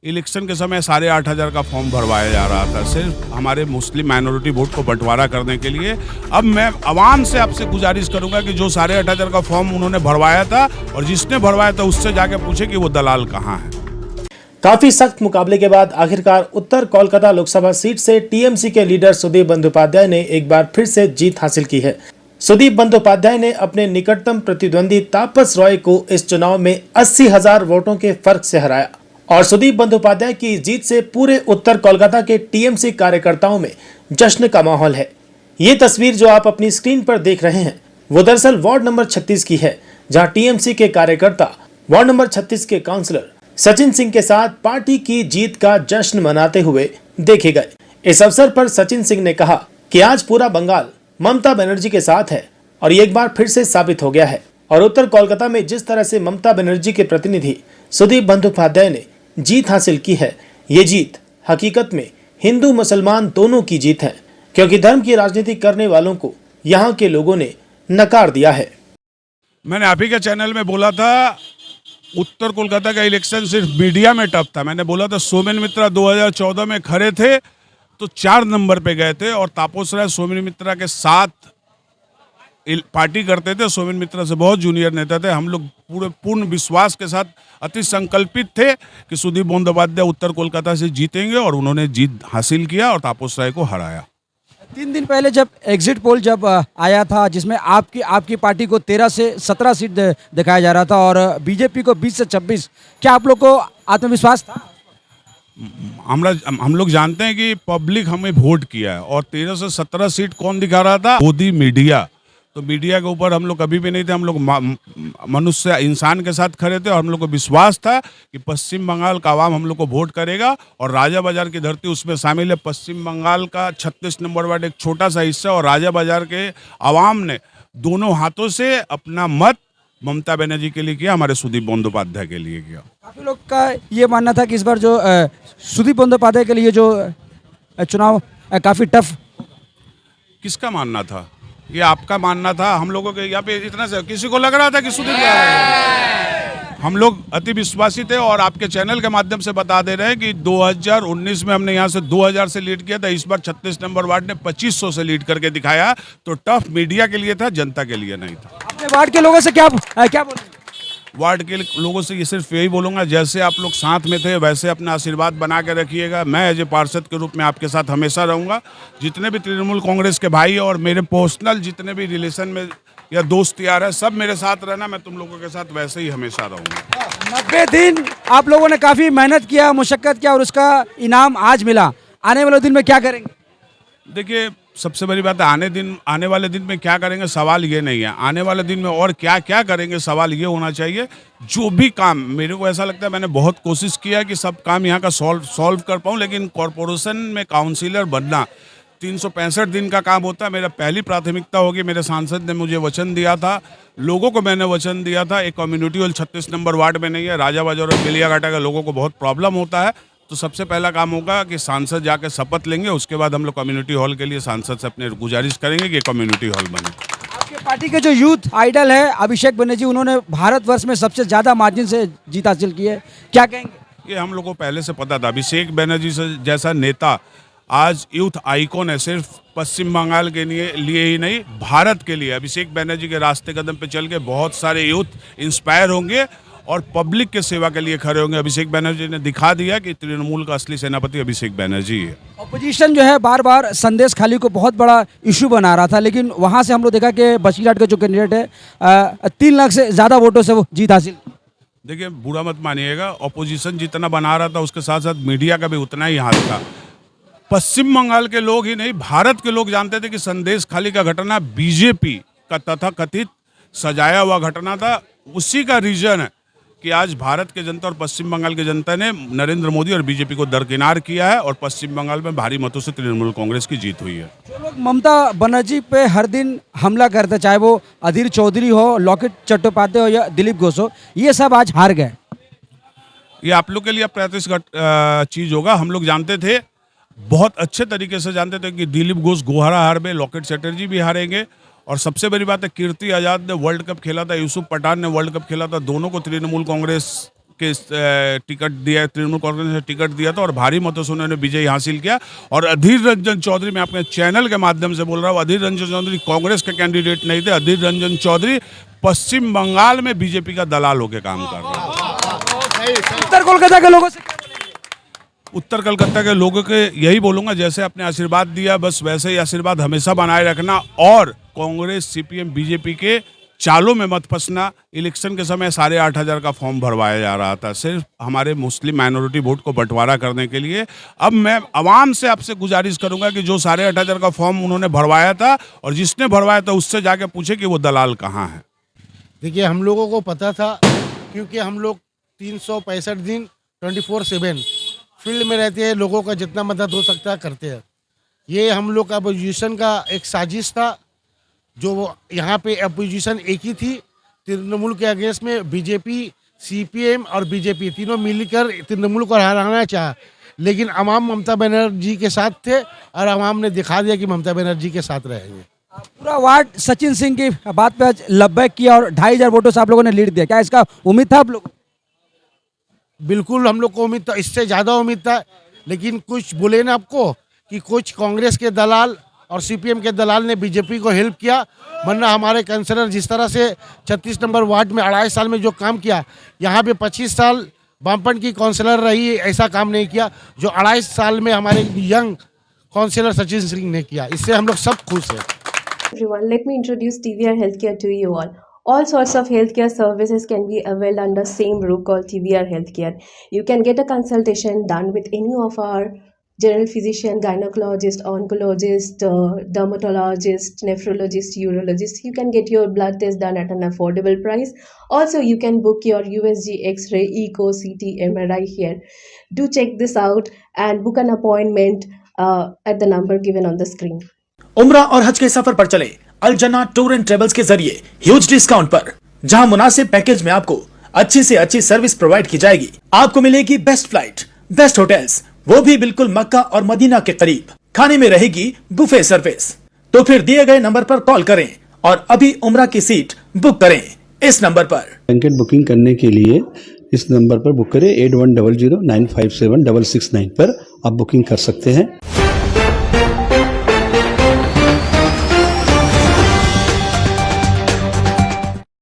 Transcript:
Election के समय 8,500 का फॉर्म भरवाया जा रहा था सिर्फ हमारे मुस्लिम माइनॉरिटी वोट को बंटवारा करने के लिए। अब मैं आवाम से आपसे गुजारिश करूंगा कि जो 8,500 का फॉर्म उन्होंने भरवाया था और जिसने भरवाया था उससे जाके पूछे कि वो दलाल कहाँ है। काफी सख्त मुकाबले के बाद आखिरकार उत्तर कोलकाता लोकसभा सीट से टीएमसी के लीडर सुदीप बंदोपाध्याय ने एक बार फिर से जीत हासिल की है। सुदीप बंदोपाध्याय ने अपने निकटतम प्रतिद्वंदी तापस रॉय को इस चुनाव में 80,000 वोटों के फर्क से हराया और सुदीप बंदोपाध्याय की जीत से पूरे उत्तर कोलकाता के टीएमसी कार्यकर्ताओं में जश्न का माहौल है। ये तस्वीर जो आप अपनी स्क्रीन पर देख रहे हैं वो दरअसल वार्ड नंबर 36 की है, जहां टीएमसी के कार्यकर्ता वार्ड नंबर 36 के काउंसलर सचिन सिंह के साथ पार्टी की जीत का जश्न मनाते हुए देखे गए। इस अवसर पर सचिन सिंह ने कहा कि आज पूरा बंगाल ममता बनर्जी के साथ है और ये एक बार फिर से साबित हो गया है। और उत्तर कोलकाता में जिस तरह से ममता बनर्जी के प्रतिनिधि सुदीप बंदोपाध्याय ने जीत हासिल की है, ये जीत हकीकत में हिंदू मुसलमान दोनों की जीत है, क्योंकि धर्म की राजनीति करने वालों को यहाँ के लोगों ने नकार दिया है। मैंने आप ही के चैनल में बोला था उत्तर कोलकाता का इलेक्शन सिर्फ मीडिया में टफ था। मैंने बोला था सोमेन मित्रा 2014 में खड़े थे तो 4 नंबर पे गए थे और तापस राय सोमेन मित्रा के साथ पार्टी करते थे। सोमेन मित्रा से बहुत जूनियर नेता थे। हम लोग पूर्ण विश्वास के साथ अति संकल्पित थे कि सुदीप बंदोपाध्याय उत्तर कोलकाता से जीतेंगे और उन्होंने जीत हासिल किया और तापस राय को हराया। 3 दिन पहले जब एग्जिट पोल जब आया था जिसमें आपकी पार्टी को 13 से 17 सीट दिखाया जा रहा था और बीजेपी को 20 से 26, क्या आप लोग को आत्मविश्वास था? हम लोग जानते हैं कि पब्लिक हमें वोट किया है और 13 से 17 सीट कौन दिखा रहा था? मोदी मीडिया। तो मीडिया के ऊपर हम लोग कभी भी नहीं थे। हम लोग मनुष्य इंसान के साथ खड़े थे और हम लोग को विश्वास था कि पश्चिम बंगाल का आवाम हम लोग को वोट करेगा और राजा बाजार की धरती उसमें शामिल है। पश्चिम बंगाल का 36 नंबर वार्ड एक छोटा सा हिस्सा और राजा बाजार के आवाम ने दोनों हाथों से अपना मत ममता बनर्जी के लिए किया, हमारे सुदीप बंदोपाध्याय के लिए किया। काफ़ी लोग का ये मानना था कि इस बार जो सुदीप बंदोपाध्याय के लिए जो चुनाव काफ़ी टफ। किसका मानना था? ये आपका मानना था। हम लोगों के यहाँ पे इतना से किसी को लग रहा था कि सुदीप, हम लोग अति विश्वासी थे और आपके चैनल के माध्यम से बता दे रहे हैं कि 2019 में हमने यहाँ से 2000 से लीड किया था। इस बार 36 नंबर वार्ड ने 2500 से लीड करके दिखाया। तो टफ मीडिया के लिए था, जनता के लिए नहीं था। अपने वार्ड के लोगों से क्या बोलेंगे? वार्ड के लोगों से ये सिर्फ यही बोलूँगा, जैसे आप लोग साथ में थे वैसे अपना आशीर्वाद बना के रखिएगा। मैं एज ए पार्षद के रूप में आपके साथ हमेशा रहूँगा। जितने भी तृणमूल कांग्रेस के भाई और मेरे पर्सनल जितने भी रिलेशन में या दोस्त यार है, सब मेरे साथ रहना। मैं तुम लोगों के साथ वैसे ही हमेशा रहूँगा। 90 दिन आप लोगों ने काफ़ी मेहनत किया, मुशक्कत किया और उसका इनाम आज मिला। आने वाले दिन में क्या करेंगे? देखिए, सबसे बड़ी बात है आने वाले दिन में क्या करेंगे सवाल ये नहीं है। आने वाले दिन में और क्या क्या करेंगे सवाल ये होना चाहिए। जो भी काम, मेरे को ऐसा लगता है मैंने बहुत कोशिश किया कि सब काम यहाँ का सॉल्व कर पाऊँ, लेकिन कॉरपोरेशन में काउंसिलर बनना 365 दिन का काम होता है। मेरा पहली प्राथमिकता होगी। मेरे सांसद ने मुझे वचन दिया था, लोगों को मैंने वचन दिया था। एक कम्युनिटी हॉल 36 नंबर वार्ड में नहीं है। राजा बाजार और बेलियाघाटा के लोगों को बहुत प्रॉब्लम होता है। तो सबसे पहला काम होगा कि सांसद जाकर शपथ लेंगे, उसके बाद हम लोग कम्युनिटी हॉल के लिए सांसद से अपने गुजारिश करेंगे कि कम्युनिटी हॉल बने। आपके पार्टी के जो यूथ आइडल है अभिषेक बनर्जी, उन्होंने भारतवर्ष में सबसे ज़्यादा मार्जिन से जीत हासिल की है, क्या कहेंगे? ये हम लोग को पहले से पता था। अभिषेक बनर्जी से जैसा नेता आज यूथ आइकॉन है, सिर्फ पश्चिम बंगाल के लिए ही नहीं, भारत के लिए। अभिषेक बनर्जी के रास्ते कदम पे चल के बहुत सारे यूथ इंस्पायर होंगे और पब्लिक के सेवा के लिए खड़े होंगे। अभिषेक बनर्जी ने दिखा दिया कि तृणमूल का असली सेनापति अभिषेक बनर्जी है। ऑपोजिशन जो है बार बार संदेश खाली को बहुत बड़ा इशू बना रहा था, लेकिन वहां से हम लोग देखा कि बसीरहाट का जो कैंडिडेट है 3 लाख से ज़्यादा वोटों से वो जीत हासिल। देखिए, बुरा मत मानिएगा, ऑपोजिशन जितना बना रहा था उसके साथ साथ मीडिया का भी उतना ही हाथ था। पश्चिम बंगाल के लोग ही नहीं, भारत के लोग जानते थे कि संदेश खाली का घटना बीजेपी का तथाकथित सजाया हुआ घटना था। उसी का रीजन है कि आज भारत के जनता और पश्चिम बंगाल की जनता ने नरेंद्र मोदी और बीजेपी को दरकिनार किया है और पश्चिम बंगाल में भारी मतों से तृणमूल कांग्रेस की जीत हुई है। जो लोग ममता बनर्जी पे हर दिन हमला करते, चाहे वो अधीर चौधरी हो, लॉकेट चट्टोपाध्याय हो या दिलीप घोष हो, ये सब आज हार गए। ये आप लोग के लिए अप्रत्याशित चीज होगा। हम लोग जानते थे, बहुत अच्छे तरीके से जानते थे कि दिलीप घोष गोहारा हार में, लॉकेट चटर्जी भी हारेंगे। और सबसे बड़ी बात है, कीर्ति आज़ाद ने वर्ल्ड कप खेला था, यूसुफ पठान ने वर्ल्ड कप खेला था, दोनों को तृणमूल कांग्रेस के टिकट दिया, तृणमूल कांग्रेस ने टिकट दिया था और भारी मतों से उन्होंने विजय हासिल किया। और अधीर रंजन चौधरी, मैं अपने चैनल के माध्यम से बोल रहा हूँ, अधीर रंजन चौधरी कांग्रेस के कैंडिडेट नहीं थे। अधीर रंजन चौधरी पश्चिम बंगाल में बीजेपी का दलाल होकर काम कर रहे हैं। उत्तर कोलकाता के लोगों से क्या बोलेंगे? उत्तर कलकत्ता के लोगों के यही बोलूंगा, जैसे आपने आशीर्वाद दिया बस वैसे ही आशीर्वाद हमेशा बनाए रखना, और कांग्रेस सीपीएम बीजेपी के चालों में मत फंसना। इलेक्शन के समय 8,500 का फॉर्म भरवाया जा रहा था सिर्फ हमारे मुस्लिम माइनॉरिटी वोट को बंटवारा करने के लिए। अब मैं आवाम से आपसे गुजारिश करूंगा कि जो 8,500 का फॉर्म उन्होंने भरवाया था और जिसने भरवाया था उससे जाके पूछे कि वो दलाल कहाँ है। देखिए, हम लोगों को पता था, क्योंकि हम लोग 365 दिन 24/7 फील्ड में रहते हैं, लोगों का जितना मदद हो सकता है करते हैं। ये हम लोग का अपोजिशन का एक साजिश था, जो यहाँ पे अपोजिशन एक ही थी तृणमूल के अगेंस्ट में। बीजेपी, सीपीएम और बीजेपी तीनों मिलकर तृणमूल को हराना चाहा, लेकिन अवाम ममता बनर्जी के साथ थे और अवाम ने दिखा दिया कि ममता बनर्जी के साथ रहेंगे। पूरा वार्ड सचिन सिंह की बात पे आज लब्बैक किया और 2,500 वोटों से आप लोगों ने लीड दिया। क्या इसका उम्मीद था आप लोग? बिल्कुल हम लोग को उम्मीद था, इससे ज़्यादा उम्मीद था, लेकिन कुछ बोले ना आपको कि कुछ कांग्रेस के दलाल और सीपीएम के दलाल ने बीजेपी को हेल्प किया। वरना हमारे काउंसलर जिस तरह से 36 नंबर वार्ड में 2.5 साल में जो काम किया, यहाँ पे 25 साल वामपंथ की काउंसलर रही, ऐसा काम नहीं किया जो 2.5 साल में हमारे यंग काउंसलर सचिन सिंह ने किया। इससे हम लोग सब खुश हैं। Everyone, let me introduce TVR Healthcare to you all. All sorts of healthcare services can be availed under same roof called TVR Healthcare. You can get a consultation done with any of our general physician, gynecologist, oncologist, dermatologist, nephrologist, urologist. You can get your blood test done at an affordable price. Also, you can book your USG, X-ray, Echo, CT, MRI here. Do check this out and book an appointment at the number given on the screen. उम्रा और हज के सफर पर चले अल जन्ना tour and travels के जरिए huge discount पर, जहां मुनासिब पैकेज में आपको अच्छी से अच्छी सर्विस प्रोवाइड की जाएगी। आपको मिलेगी बेस्ट फ्लाइट, बेस्ट होटल्स, वो भी बिल्कुल मक्का और मदीना के करीब। खाने में रहेगी बुफे सर्विस। तो फिर दिए गए नंबर पर कॉल करें और अभी उम्रा की सीट बुक करें इस नंबर पर। ब्लैंकेट बुकिंग करने के लिए इस नंबर पर बुक करें 8100957669 पर आप बुकिंग कर सकते हैं।